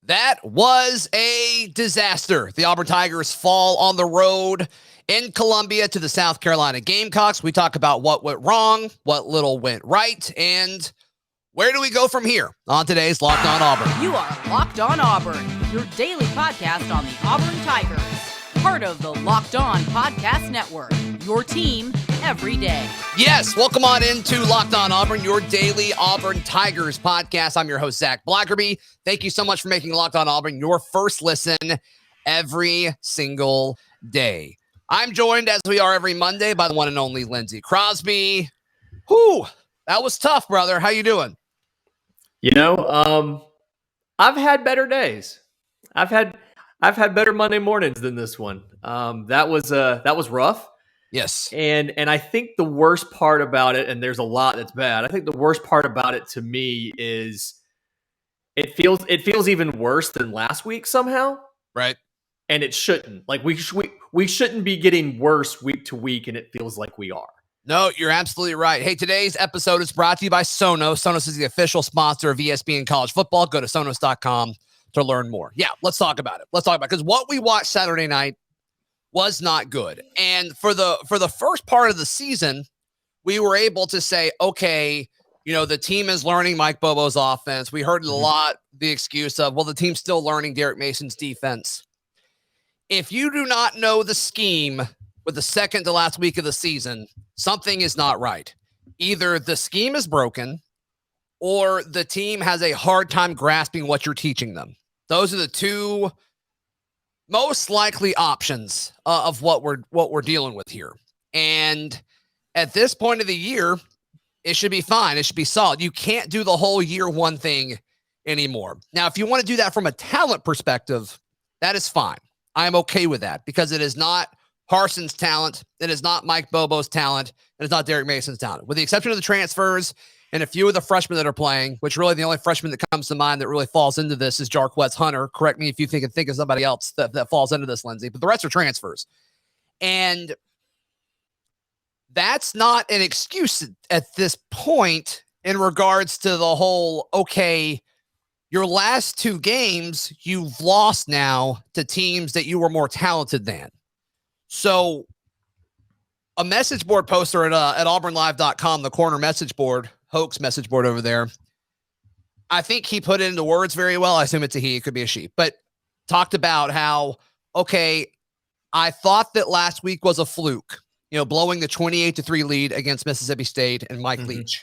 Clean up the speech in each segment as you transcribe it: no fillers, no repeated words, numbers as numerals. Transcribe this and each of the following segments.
That was a disaster. The Auburn Tigers fall on the road in Columbia to the South Carolina Gamecocks. We talk about what went wrong, what little went right, and where do we go from here on today's Locked On Auburn. You are Locked On Auburn, your daily podcast on the Auburn Tigers. Part of the Locked On Podcast Network, your team every day. Yes, welcome on into Locked On Auburn, your daily Auburn Tigers podcast. I'm your host, Zac Blackernu. Thank you so much for making Locked On Auburn your first listen every single day. I'm joined, as we are every Monday, by the one and only Lindsay. Crosby. Whew, that was tough, brother. How you doing? You know, I've had better days. I've had better Monday mornings than this one. That was rough. Yes. And I think the worst part about it, and there's a lot that's bad, I think the worst part about it to me is it feels even worse than last week somehow. Right. And it shouldn't. Like we shouldn't be getting worse week to week, and it feels like we are. No, you're absolutely right. Hey, today's episode is brought to you by Sonos. Sonos is the official sponsor of ESPN College Football. Go to Sonos.com to learn more. Yeah, let's talk about it. Because what we watched Saturday night was not good. And for the first part of the season, we were able to say, okay, you know, the team is learning Mike Bobo's offense. We heard a lot the excuse of, well, the team's still learning Derek Mason's defense. If you do not know the scheme with the second to last week of the season, something is not right. Either the scheme is broken or the team has a hard time grasping what you're teaching them. Those are the two most likely options of what we're dealing with here. And at this point of the year, it should be fine. It should be solid. You can't do the whole year one thing anymore. Now, if you want to do that from a talent perspective, that is fine. I'm okay with that because it is not Harsin's talent. It is not Mike Bobo's talent. And it's not Derek Mason's talent. With the exception of the transfers and a few of the freshmen that are playing, which really the only freshman that comes to mind that really falls into this is Jarquez Hunter. Correct me if you think of somebody else that falls into this, Lindsay. But the rest are transfers. And that's not an excuse at this point in regards to the whole, okay, your last two games, you've lost now to teams that you were more talented than. So a message board poster at auburnlive.com, the corner message board, hoax message board over there, I think he put it into words very well. I assume it's a he, it could be a she, but talked about how, okay, I thought that last week was a fluke, you know, blowing the 28-3 lead against Mississippi State and Mike Leach.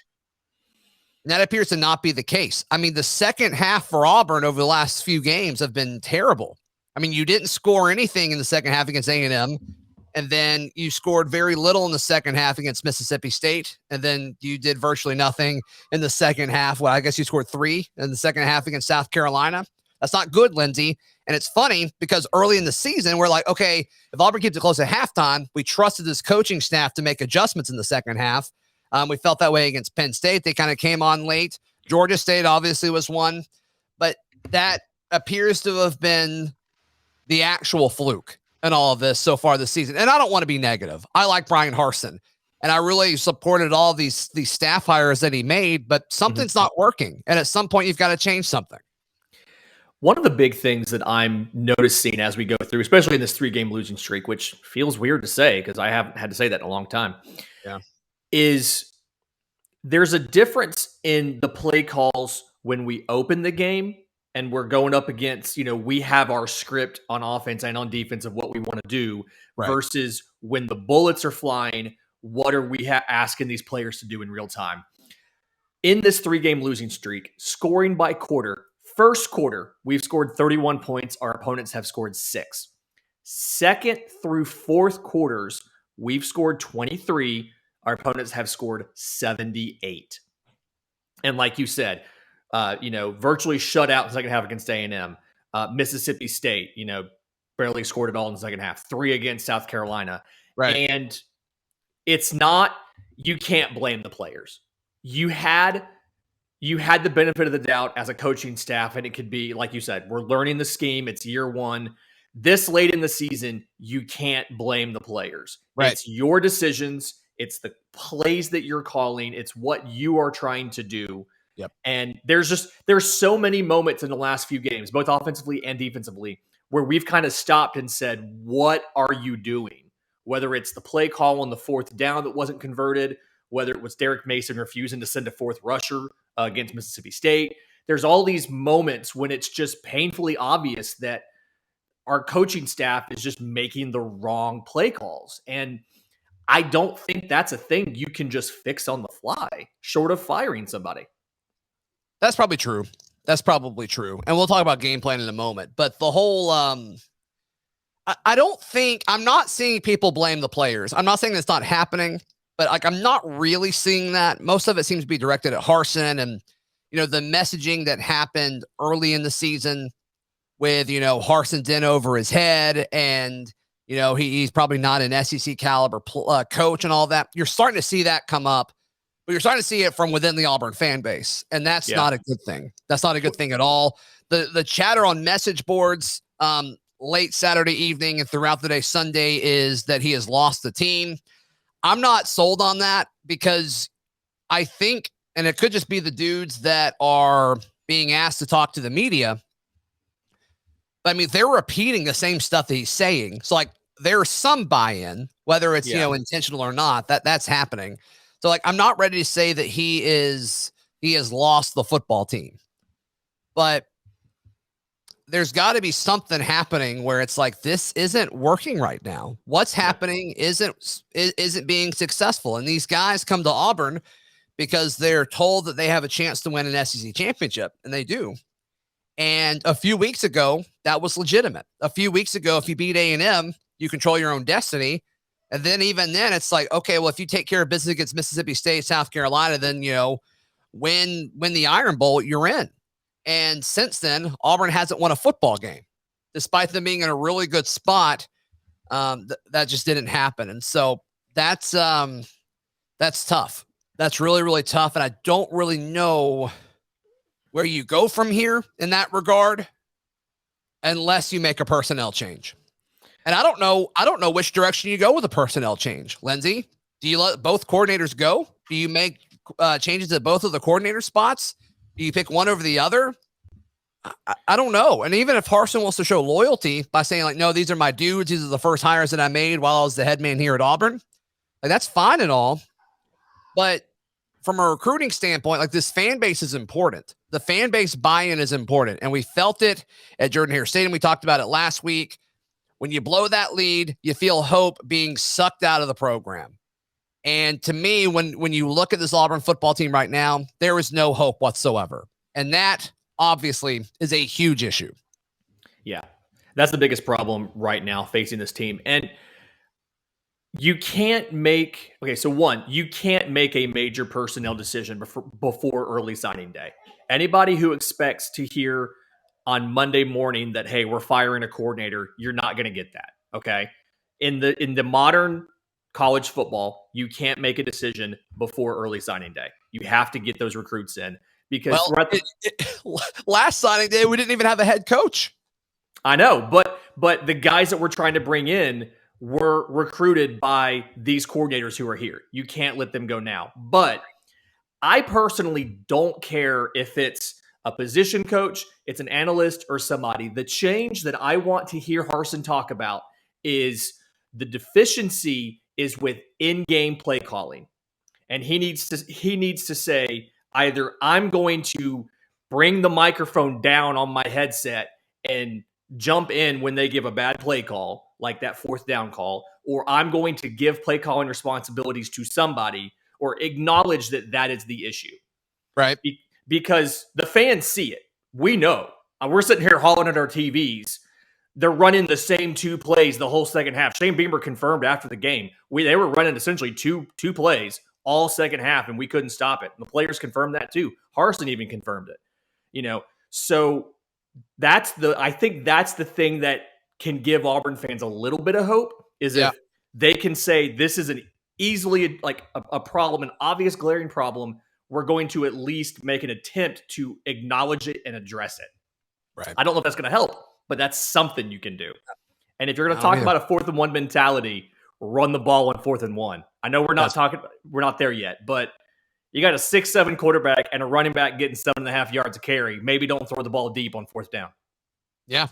And that appears to not be the case. I mean, the second half for Auburn over the last few games have been terrible. I mean, you didn't score anything in the second half against A&M. And then you scored very little in the second half against Mississippi State. And then you did virtually nothing in the second half. Well, I guess you scored 3 in the second half against South Carolina. That's not good, Lindsay. And it's funny because early in the season, we're like, okay, if Auburn keeps it close at halftime, we trusted this coaching staff to make adjustments in the second half. We felt that way against Penn State. They kind of came on late. Georgia State obviously was one. But that appears to have been the actual fluke in all of this so far this season. And I don't want to be negative. I like Bryan Harsin, and I really supported all these staff hires that he made, but something's not working. And at some point, you've got to change something. One of the big things that I'm noticing as we go through, especially in this 3-game losing streak, which feels weird to say because I haven't had to say that in a long time, is there's a difference in the play calls when we open the game and we're going up against, you know, we have our script on offense and on defense of what we want to do versus when the bullets are flying, what are we asking these players to do in real time? In this 3-game losing streak, scoring by quarter, first quarter, we've scored 31 points. Our opponents have scored 6. Second through fourth quarters, we've scored 23. Our opponents have scored 78. And like you said, virtually shut out in the second half against A&M. Mississippi State, barely scored at all in the second half. 3 against South Carolina. Right. And it's not, you can't blame the players. You had the benefit of the doubt as a coaching staff, and it could be, like you said, we're learning the scheme. It's year one. This late in the season, you can't blame the players. Right. It's your decisions. It's the plays that you're calling. It's what you are trying to do. Yep. And there's so many moments in the last few games, both offensively and defensively, where we've kind of stopped and said, what are you doing? Whether it's the play call on the fourth down that wasn't converted, whether it was Derek Mason refusing to send a fourth rusher against Mississippi State. There's all these moments when it's just painfully obvious that our coaching staff is just making the wrong play calls. And I don't think that's a thing you can just fix on the fly, short of firing somebody. That's probably true. That's probably true. And we'll talk about game plan in a moment. But the whole, I don't think, I'm not seeing people blame the players. I'm not saying it's not happening, but like I'm not really seeing that. Most of it seems to be directed at Harsin and, the messaging that happened early in the season with, Harsin's in over his head and, he's probably not an SEC caliber coach and all that. You're starting to see that come up, but you're starting to see it from within the Auburn fan base. And that's not a good thing. That's not a good thing at all. The chatter on message boards late Saturday evening and throughout the day Sunday is that he has lost the team. I'm not sold on that because I think, and it could just be the dudes that are being asked to talk to the media. I mean, they're repeating the same stuff that he's saying. So like there's some buy-in, whether it's, intentional or not, that's happening. So like, I'm not ready to say that he has lost the football team, but there's got to be something happening where it's like, this isn't working right now. What's happening isn't being successful. And these guys come to Auburn because they're told that they have a chance to win an SEC championship, and they do. And a few weeks ago, that was legitimate. A few weeks ago, if you beat A&M, you control your own destiny. And then even then, it's like, okay, well, if you take care of business against Mississippi State, South Carolina, then, win the Iron Bowl, you're in. And since then, Auburn hasn't won a football game, despite them being in a really good spot. That just didn't happen. And so that's tough. That's really, really tough. And I don't really know where you go from here in that regard, unless you make a personnel change. And I don't know which direction you go with a personnel change. Lindsay, do you let both coordinators go? Do you make changes at both of the coordinator spots? Do you pick one over the other? I don't know. And even if Harsin wants to show loyalty by saying like, no, these are my dudes. These are the first hires that I made while I was the head man here at Auburn. Like that's fine and all. But from a recruiting standpoint, like this fan base is important. The fan base buy-in is important. And we felt it at Jordan-Hare Stadium. We talked about it last week. When you blow that lead, you feel hope being sucked out of the program. And to me, when you look at this Auburn football team right now, there is no hope whatsoever. And that obviously is a huge issue. Yeah, that's the biggest problem right now facing this team. And you can't make, you can't make a major personnel decision before early signing day. Anybody who expects to hear on Monday morning that, hey, we're firing a coordinator, you're not going to get that. Okay. In the modern college football, you can't make a decision before early signing day. You have to get those recruits in because last signing day, we didn't even have a head coach. I know, but the guys that we're trying to bring in were recruited by these coordinators who are here. You can't let them go now. But I personally don't care if it's a position coach, it's an analyst, or somebody. The change that I want to hear Harsin talk about is the deficiency is with in-game play calling. And he needs to say either I'm going to bring the microphone down on my headset and jump in when they give a bad play call, like that fourth down call, or I'm going to give play calling responsibilities to somebody or acknowledge that is the issue. Right. Because the fans see it. We know. We're sitting here hollering at our TVs. They're running the same two plays the whole second half. Shane Beamer confirmed after the game. They were running essentially two plays all second half, and we couldn't stop it. And the players confirmed that too. Harsin even confirmed it. So I think that's the thing that can give Auburn fans a little bit of hope is if they can say this is an easily like a problem, an obvious glaring problem. We're going to at least make an attempt to acknowledge it and address it. Right. I don't know if that's going to help, but that's something you can do. And if you're going to talk about a 4th and 1 mentality, run the ball on 4th and 1. I know we're not there yet, but You got a 6'7" quarterback and a running back getting 7.5 yards a carry. Maybe don't throw the ball deep on fourth down. Yeah.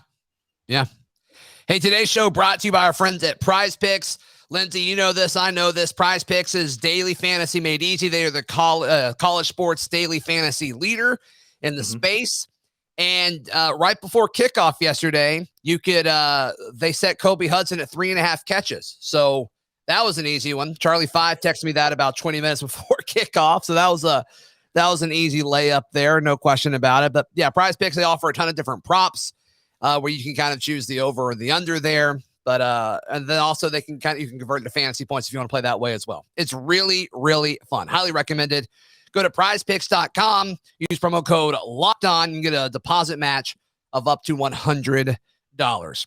Hey, today's show brought to you by our friends at Prize Picks. Lindsay, you know this. I know this. Prize Picks is daily fantasy made easy. They are the college sports daily fantasy leader in the space. And right before kickoff yesterday, you could they set Kobe Hudson at 3.5 catches. So that was an easy one. Charlie 5 texted me that about 20 minutes before kickoff. So that was an easy layup there. No question about it. But yeah, Prize Picks, they offer a ton of different props where you can kind of choose the over or the under there. But and then also you can convert it to fantasy points if you want to play that way as well. It's really, really fun. Highly recommended. Go to prizepicks.com. Use promo code LOCKEDON. You can get a deposit match of up to $100.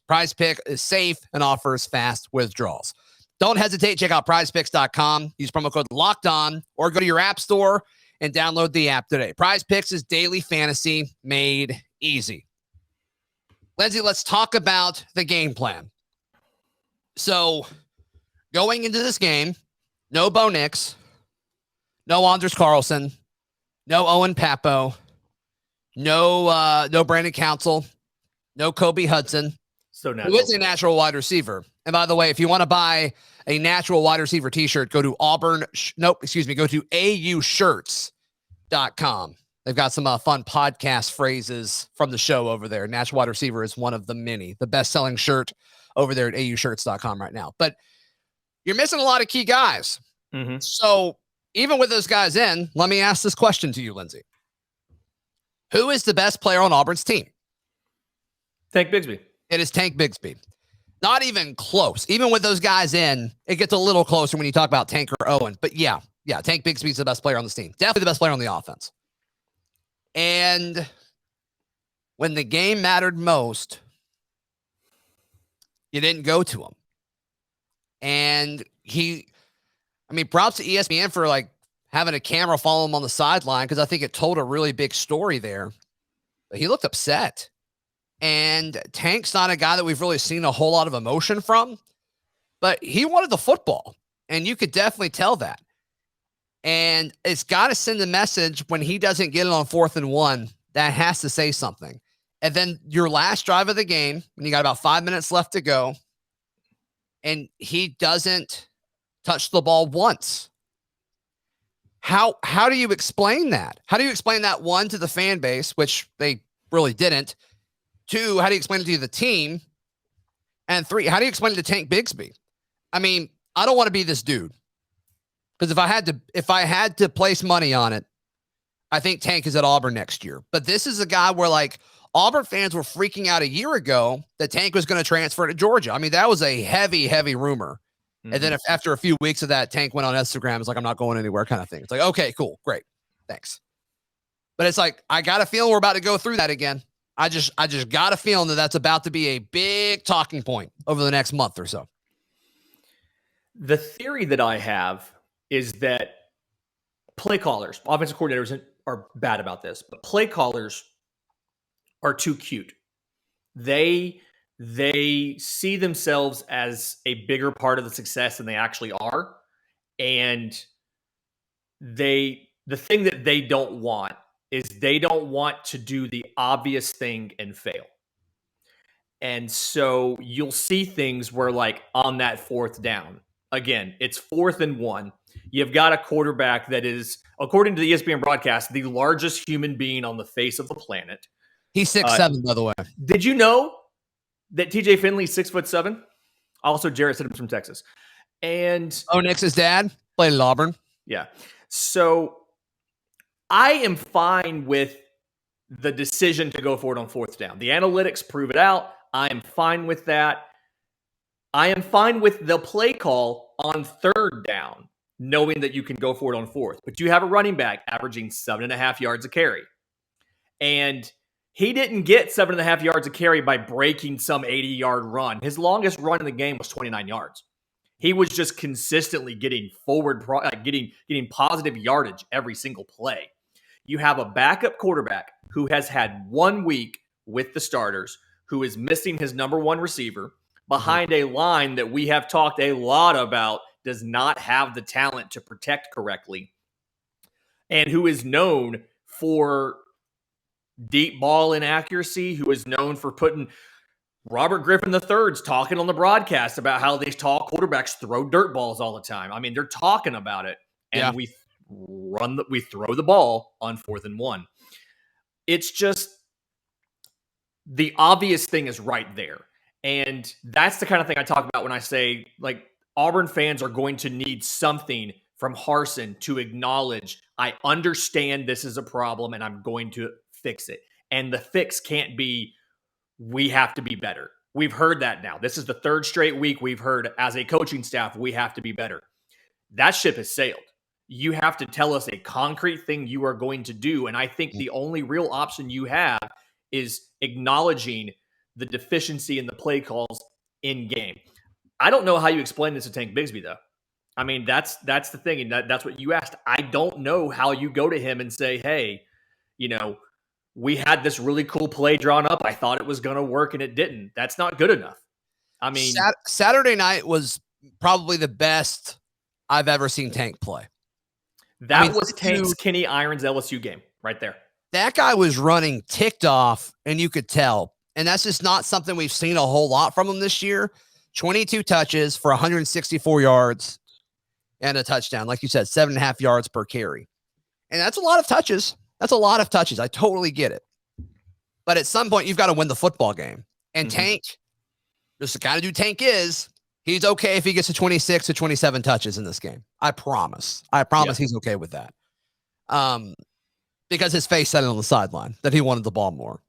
Prize Pick is safe and offers fast withdrawals. Don't hesitate. Check out prizepicks.com. Use promo code LOCKEDON or go to your app store and download the app today. Prize Picks is daily fantasy made easy. Lindsay, let's talk about the game plan. So, going into this game, no Bo Nix, no Anders Carlson, no Owen Pappoe, no Brandon Council, no Kobe Hudson, So natural. who is a natural wide receiver. And by the way, if you want to buy a natural wide receiver t-shirt, go to go to aushirts.com. They've got some fun podcast phrases from the show over there. Natural wide receiver is one of the many, the best-selling shirt over there at aushirts.com right now. But you're missing a lot of key guys. Mm-hmm. So even with those guys in, let me ask this question to you, Lindsay. Who is the best player on Auburn's team? Tank Bigsby. It is Tank Bigsby. Not even close. Even with those guys in, it gets a little closer when you talk about Tank or Owen. But yeah, Tank Bigsby's the best player on this team. Definitely the best player on the offense. And when the game mattered most, you didn't go to him. And props to ESPN for having a camera follow him on the sideline, because I think it told a really big story there. But he looked upset. And Tank's not a guy that we've really seen a whole lot of emotion from, but he wanted the football, and you could definitely tell that. And it's got to send a message when he doesn't get it on 4th and 1. That has to say something. And then your last drive of the game, when you got about 5 minutes left to go, and he doesn't touch the ball once. How do you explain that? How do you explain that, one, to the fan base, which they really didn't? 2, how do you explain it to the team? And 3, how do you explain it to Tank Bigsby? I mean, I don't want to be this dude, because if I had to place money on it, I think Tank is at Auburn next year. But this is a guy where Auburn fans were freaking out a year ago that Tank was going to transfer to Georgia. I mean, that was a heavy, heavy rumor. Mm-hmm. And then after a few weeks of that, Tank went on Instagram. It's like, I'm not going anywhere kind of thing. It's like, okay, cool, great, thanks. But it's like, I got a feeling we're about to go through that again. I just got a feeling that that's about to be a big talking point over the next month or so. The theory that I have is that play callers, offensive coordinators are bad about this, but play callers are too cute. They see themselves as a bigger part of the success than they actually are. And the thing that they don't want is they don't want to do the obvious thing and fail. And so you'll see things where on that 4th down, again, it's 4th and 1. You've got a quarterback that is, according to the ESPN broadcast, the largest human being on the face of the planet. He's 6'7", by the way. Did you know that TJ Finley's 6'7"? Also, Jarrett Stidham's from Texas. And Bo Nix's dad played at Auburn. Yeah. So I am fine with the decision to go for it on 4th down. The analytics prove it out. I am fine with that. I am fine with the play call on 3rd down, knowing that you can go for it on 4th. But you have a running back averaging 7.5 yards a carry. And he didn't get 7.5 yards a carry by breaking some 80-yard run. His longest run in the game was 29 yards. He was just consistently getting getting positive yardage every single play. You have a backup quarterback who has had 1 week with the starters, who is missing his number 1 receiver, behind a line that we have talked a lot about does not have the talent to protect correctly. and who is known for deep ball inaccuracy, who is known for putting Robert Griffin III's talking on the broadcast about how these tall quarterbacks throw dirt balls all the time. I mean, they're talking about it, and we throw the ball on 4th and 1. It's just the obvious thing is right there. And that's the kind of thing I talk about when I say, like, Auburn fans are going to need something from Harsin to acknowledge, I understand this is a problem and I'm going to fix it. And the fix can't be, we have to be better. We've heard that now. This is the 3rd straight week we've heard as a coaching staff, we have to be better. That ship has sailed. You have to tell us a concrete thing you are going to do. And I think the only real option you have is acknowledging the deficiency in the play calls in game. I don't know how you explain this to Tank Bigsby, though. I mean, that's the thing, and that's what you asked. I don't know how you go to him and say, hey, we had this really cool play drawn up. I thought it was going to work, and it didn't. That's not good enough. I mean, Saturday night was probably the best I've ever seen Tank play. That was Tank's Kenny Irons LSU game right there. That guy was running ticked off, and you could tell. And that's just not something we've seen a whole lot from him this year. 22 touches for 164 yards and a touchdown. Like you said, 7.5 yards per carry. And that's a lot of touches. That's a lot of touches. I totally get it. But at some point, you've got to win the football game. And Tank, just the kind of dude Tank is, he's okay if he gets to 26 to 27 touches in this game. I promise. He's okay with that. Because his face said it on the sideline that he wanted the ball more.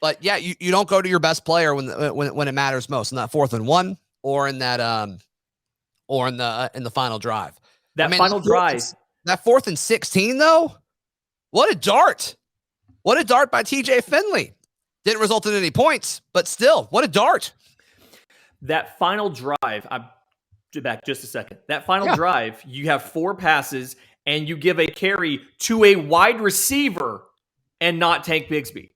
But yeah, you don't go to your best player when it matters most, in that 4th and 1 or in that or in the final drive. Final drive. That 4th and 16 though. What a dart. What a dart by TJ Finley. Didn't result in any points, but still, what a dart. That final drive, I'm back just a second. That final drive, you have 4 passes and you give a carry to a wide receiver and not Tank Bigsby.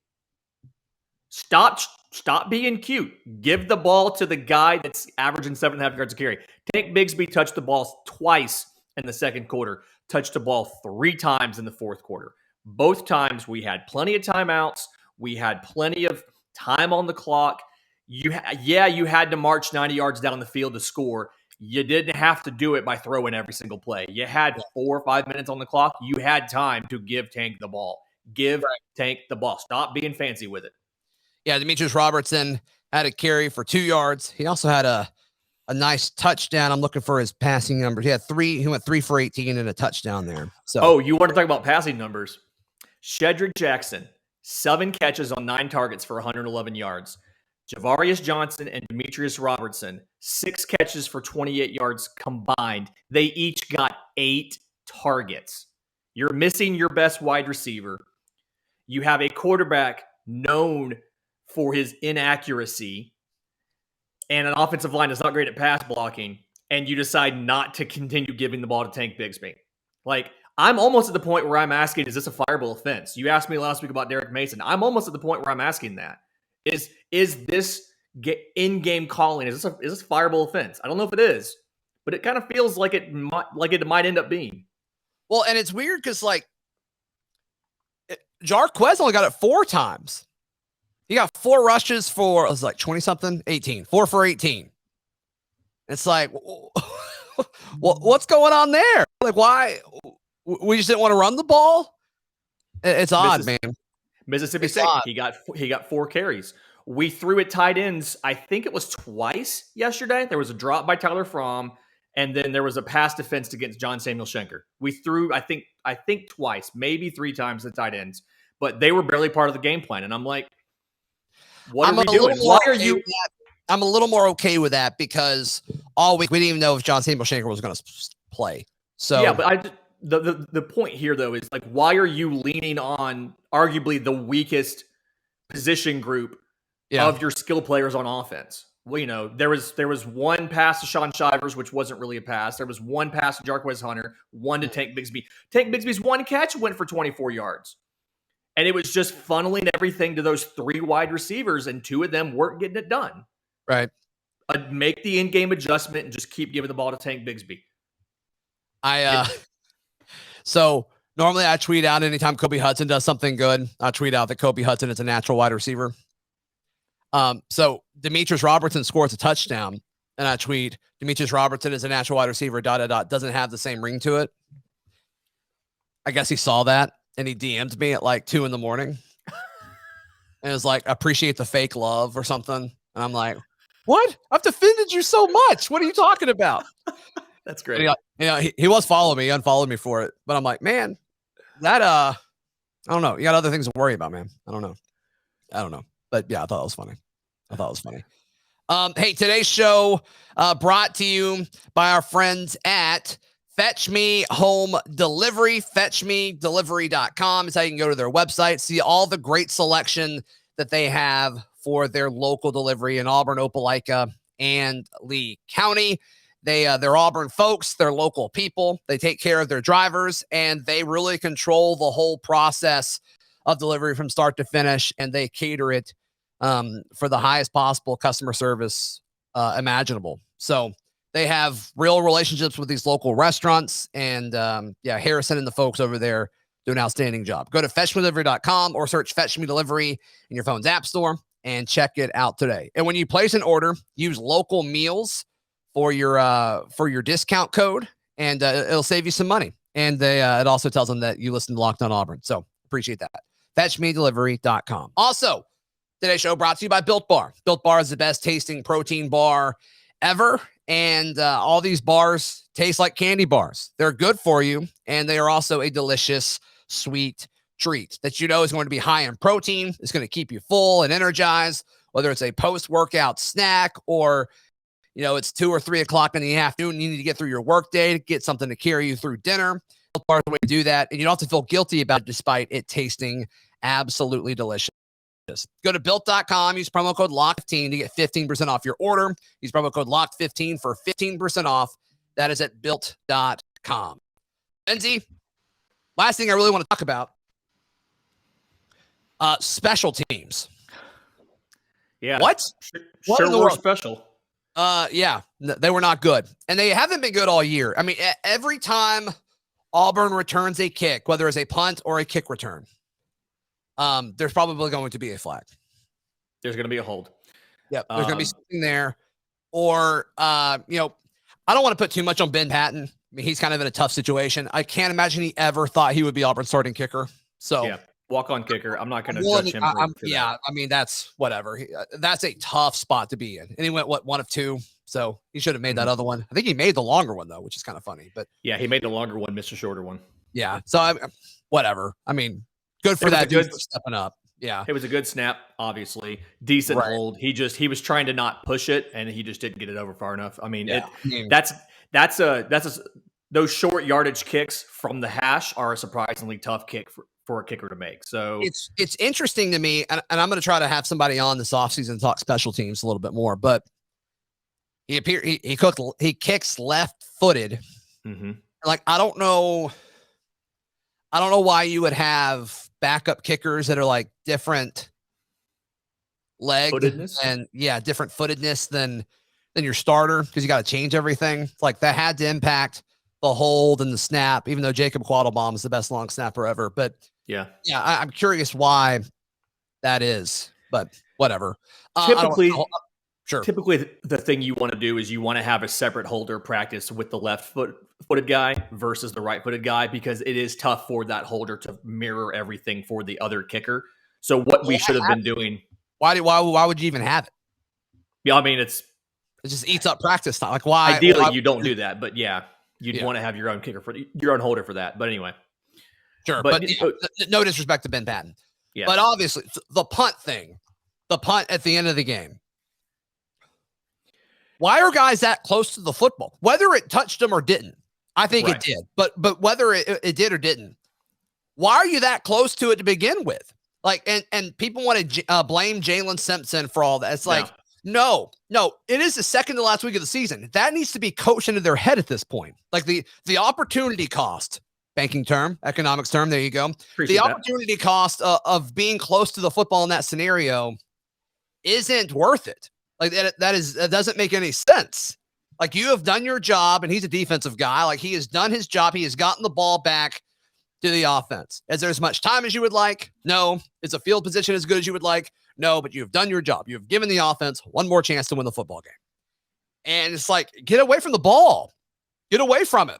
Stop being cute. Give the ball to the guy that's averaging 7.5 yards a carry. Tank Bigsby touched the ball twice in the 2nd quarter, touched the ball 3 times in the 4th quarter. Both times we had plenty of timeouts. We had plenty of time on the clock. You had to march 90 yards down the field to score. You didn't have to do it by throwing every single play. You had 4 or 5 minutes on the clock. You had time to give Tank the ball. Tank the ball. Stop being fancy with it. Yeah, Demetrius Robertson had a carry for 2 yards. He also had a nice touchdown. I'm looking for his passing numbers. He went 3 for 18 and a touchdown there. So, you want to talk about passing numbers? Shedrick Jackson, 7 catches on 9 targets for 111 yards. Javarius Johnson and Demetrius Robertson, 6 catches for 28 yards combined. They each got 8 targets. You're missing your best wide receiver. You have a quarterback known for his inaccuracy and an offensive line that's not great at pass blocking, and you decide not to continue giving the ball to Tank Bigsby. Like, I'm almost at the point where I'm asking, is this a fireable offense? You asked me last week about Derek Mason. I'm almost at the point where I'm asking that. Is this in-game calling, is this a fireable offense? I don't know if it is, but it kind of feels like it might end up being. Well, and it's weird because, like, Jarquez only got it 4 times. He got 4 rushes for, it was like 20-something, 18. 4 for 18. It's like, what's going on there? Like, why? We just didn't want to run the ball? It's odd, man. Mississippi State, he got 4 carries. We threw at tight ends, I think it was twice yesterday. There was a drop by Tyler Fromm, and then there was a pass defense against John Samuel Schenker. We threw, I think twice, maybe 3 times at tight ends, but they were barely part of the game plan. And I'm like, what are we doing? Why are you? I'm a little more okay with that because all week we didn't even know if John Samuel Schenker was going to play. So yeah, but the point here though is, like, why are you leaning on arguably the weakest position group of your skill players on offense? Well, there was 1 pass to Sean Shivers, which wasn't really a pass. There was 1 pass to Jarquez Hunter, 1 to Tank Bigsby. Tank Bigsby's 1 catch went for 24 yards. And it was just funneling everything to those 3 wide receivers, and 2 of them weren't getting it done. Right. Make the in-game adjustment and just keep giving the ball to Tank Bigsby. So Normally, I tweet out anytime Kobe Hudson does something good. I tweet out that Kobe Hudson is a natural wide receiver. So Demetrius Robertson scores a touchdown, and I tweet, Demetrius Robertson is a natural wide receiver, ... doesn't have the same ring to it. I guess he saw that, and he DM'd me at like 2 a.m. And it was like, appreciate the fake love or something. And I'm like, what? I've defended you so much. What are you talking about? That's great. He was following me, unfollowed me for it. But I'm like, man, that, I don't know. You got other things to worry about, man. I don't know. But yeah, I thought it was funny. Hey, today's show brought to you by our friends at Fetch Me Home Delivery. FetchMeDelivery.com is how you can go to their website, see all the great selection that they have for their local delivery in Auburn, Opelika, and Lee County. They're Auburn folks. They're local people. They take care of their drivers, and they really control the whole process of delivery from start to finish, and they cater it for the highest possible customer service imaginable. So they have real relationships with these local restaurants, and Harrison and the folks over there do an outstanding job. Go to fetchmedelivery.com or search Fetch Me Delivery in your phone's app store and check it out today. And when you place an order, use local meals for your discount code, and it'll save you some money. And it also tells them that you listen to Locked On Auburn. So appreciate that. FetchMeDelivery.com. Also, today's show brought to you by Built Bar. Built Bar is the best tasting protein bar ever. And all these bars taste like candy bars. They're good for you. And they are also a delicious, sweet treat that is going to be high in protein. It's going to keep you full and energized, whether it's a post-workout snack or it's 2 or 3 o'clock in the afternoon. You need to get through your workday to get something to carry you through dinner. Built Bar is the way to do that. And you don't have to feel guilty about it despite it tasting absolutely delicious. Go to built.com, use promo code LOCK15 to get 15% off your order. Use promo code LOCK15 for 15% off. That is at built.com. Lindsay, last thing I really want to talk about, special teams. Yeah. What? Sure in the were world? Special. Yeah, they were not good. And they haven't been good all year. I mean, every time Auburn returns a kick, whether it's a punt or a kick return, there's probably going to be a flag. There's going to be a hold. Yep. There's going to be something there. Or, I don't want to put too much on Ben Patton. I mean, he's kind of in a tough situation. I can't imagine he ever thought he would be Auburn's starting kicker. So yeah, walk-on kicker. I'm not going to judge him. I mean, that's whatever. That's a tough spot to be in. And he went, 1 of 2. So he should have made that other one. I think he made the longer one, though, which is kind of funny. But yeah, he made the longer one, missed the shorter one. Yeah. So, whatever. I mean, good for that dude for stepping up. Yeah. It was a good snap, obviously. Decent hold. He was trying to not push it, and he just didn't get it over far enough. I mean, those short yardage kicks from the hash are a surprisingly tough kick for a kicker to make. So it's interesting to me, and I'm going to try to have somebody on this offseason to talk special teams a little bit more, but he kicks left-footed. Mm-hmm. Like, I don't know why you would have backup kickers that are like different legged and different footedness than your starter, because you got to change everything. It's like that had to impact the hold and the snap, even though Jacob Quattlebaum is the best long snapper ever. But I'm curious why that is, but whatever. Typically the thing you want to do is you want to have a separate holder practice with the left-footed guy versus the right-footed guy, because it is tough for that holder to mirror everything for the other kicker. So what we should have been doing. Why would you even have it? Yeah, I mean, it just eats up practice time. Like, why? Ideally, you don't do that, but you'd want to have your own kicker for your own holder for that. But anyway, sure. But no disrespect to Ben Patton. Yeah. But obviously, the punt at the end of the game. Why are guys that close to the football? Whether it touched them or didn't, I think it did. But whether it did or didn't, why are you that close to it to begin with? Like, and people want to blame Jalen Simpson for all that. It's like, no, it is the second to last week of the season. That needs to be coached into their head at this point. Like the opportunity cost, banking term, economics term. There you go. Appreciate the opportunity cost of being close to the football in that scenario isn't worth it. Like that doesn't make any sense. Like, you have done your job, and he's a defensive guy. Like, he has done his job. He has gotten the ball back to the offense. Is there as much time as you would like? No. Is the field position as good as you would like? No, but you've done your job. You've given the offense one more chance to win the football game. And it's like, get away from the ball. Get away from it.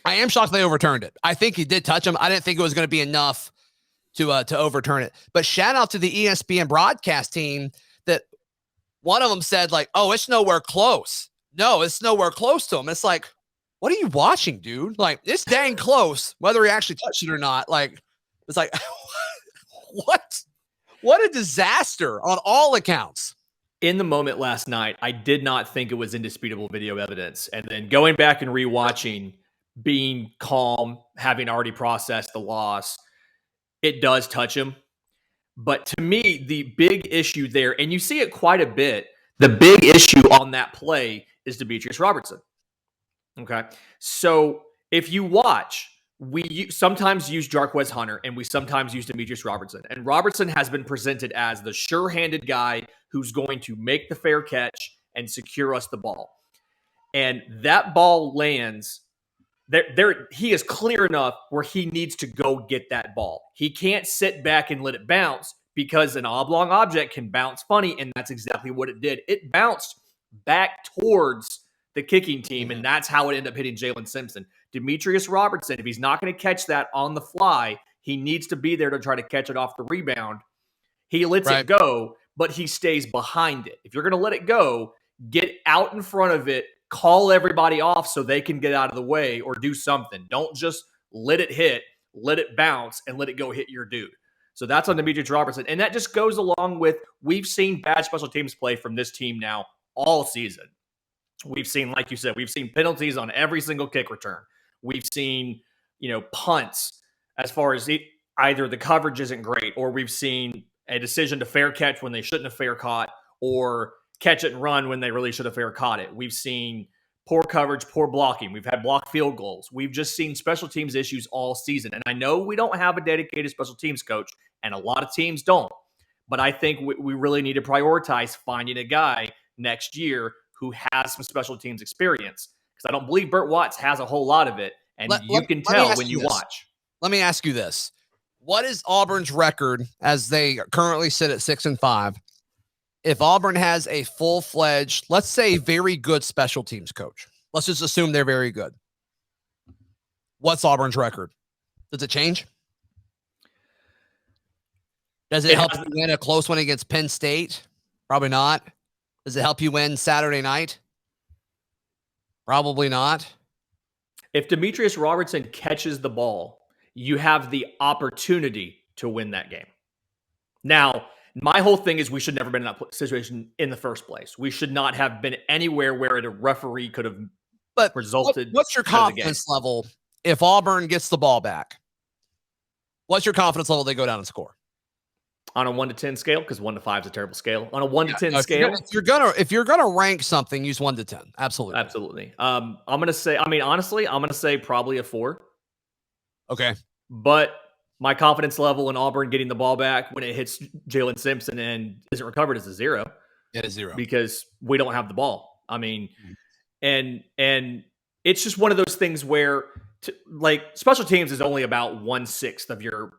I am shocked they overturned it. I think he did touch him. I didn't think it was going to be enough to overturn it. But shout out to the ESPN broadcast team that one of them said, like, oh, it's nowhere close. No, it's nowhere close to him. It's like, what are you watching, dude? Like, it's dang close, whether he actually touched it or not. Like, it's like, what a disaster on all accounts. In the moment last night, I did not think it was indisputable video evidence. And then going back and rewatching, being calm, having already processed the loss, it does touch him. But to me, the big issue there, and you see it quite a bit, the big issue on that play is Demetrius Robertson. Okay. So if you watch, we sometimes use Jarquez Hunter and we sometimes use Demetrius Robertson. And Robertson has been presented as the sure-handed guy who's going to make the fair catch and secure us the ball. And that ball lands there. He is clear enough where he needs to go get that ball. He can't sit back and let it bounce because an oblong object can bounce funny. And that's exactly what it did. It bounced back towards the kicking team, and that's how it ended up hitting Jalen Simpson. Demetrius Robertson, if he's not going to catch that on the fly, he needs to be there to try to catch it off the rebound. He lets it go, but he stays behind it. If you're going to let it go, get out in front of it, call everybody off so they can get out of the way or do something. Don't just let it hit, let it bounce, and let it go hit your dude. So that's on Demetrius Robertson. And that just goes along with, we've seen bad special teams play from this team now all season. We've seen, like you said, we've seen penalties on every single kick return. We've seen, punts as far as either the coverage isn't great, or we've seen a decision to fair catch when they shouldn't have fair caught, or catch it and run when they really should have fair caught it. We've seen poor coverage, poor blocking. We've had blocked field goals. We've just seen special teams issues all season. And I know we don't have a dedicated special teams coach, and a lot of teams don't. But I think we really need to prioritize finding a guy next year who has some special teams experience. Because I don't believe Burt Watts has a whole lot of it. And you can tell when you watch. Let me ask you this. What is Auburn's record as they currently sit at 6-5? If Auburn has a full-fledged, let's say very good special teams coach, let's just assume they're very good. What's Auburn's record? Does it change? Does it help you win a close one against Penn State? Probably not. Does it help you win Saturday night? Probably not. If Demetrius Robertson catches the ball, you have the opportunity to win that game. Now, my whole thing is we should never been in that situation in the first place. We should not have been anywhere where a referee could have resulted. What's your confidence level if Auburn gets the ball back? What's your confidence level they go down and score? On a 1 to 10 scale, because 1 to 5 is a terrible scale. On a 1 to 10 scale, if you're gonna rank something, use 1 to 10. Absolutely. I'm gonna say. Honestly, I'm gonna say probably a 4. Okay, but my confidence level in Auburn getting the ball back when it hits Jalen Simpson and isn't recovered is a 0. It is 0 because we don't have the ball. And it's just one of those things where special teams is only about 1/6 of your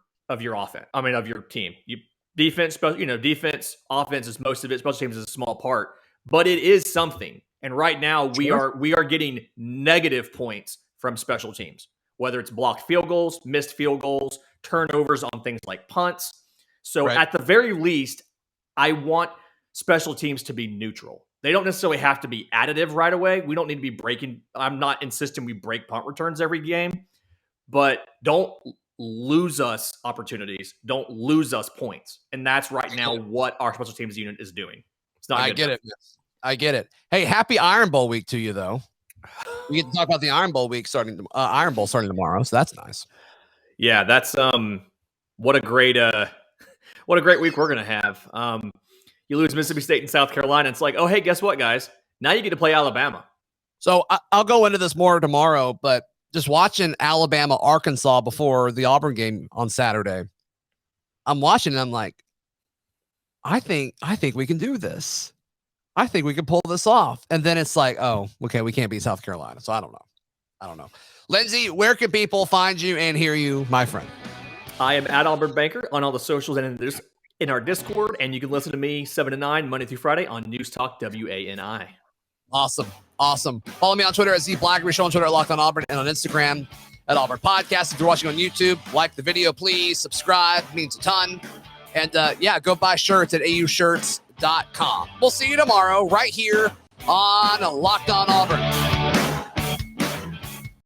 offense. Of your team. Defense, offense is most of it. Special teams is a small part, but it is something. And right now we are getting negative points from special teams, whether it's blocked field goals, missed field goals, turnovers on things like punts. So at the very least, I want special teams to be neutral. They don't necessarily have to be additive right away. We don't need to be breaking. I'm not insisting we break punt returns every game, but don't lose us opportunities. Don't lose us points. And that's right now what our special teams unit is doing. It's not. I get it. Hey, happy Iron Bowl week to you, though. We get to talk about the Iron Bowl week starting tomorrow, so that's nice. Yeah, that's what a great week we're gonna have. You lose Mississippi State and South Carolina. It's like, oh hey, guess what, guys? Now you get to play Alabama. So I'll go into this more tomorrow, but just watching Alabama, Arkansas before the Auburn game on Saturday, I'm watching and I'm like, I think we can do this. I think we can pull this off. And then it's like, oh, okay, we can't beat South Carolina. So I don't know. I don't know. Lindsay, where can people find you and hear you, my friend? I am at Auburn Banker on all the socials and in our Discord, and you can listen to me 7 to 9 Monday through Friday on NewsTalk WANI. Awesome. Follow me on Twitter at Zac Blackernu, show on Twitter at Locked On Auburn, and on Instagram at Auburn Podcast. If you're watching on YouTube, like the video, please. Subscribe. It means a ton. And go buy shirts at aushirts.com. We'll see you tomorrow right here on Locked On Auburn.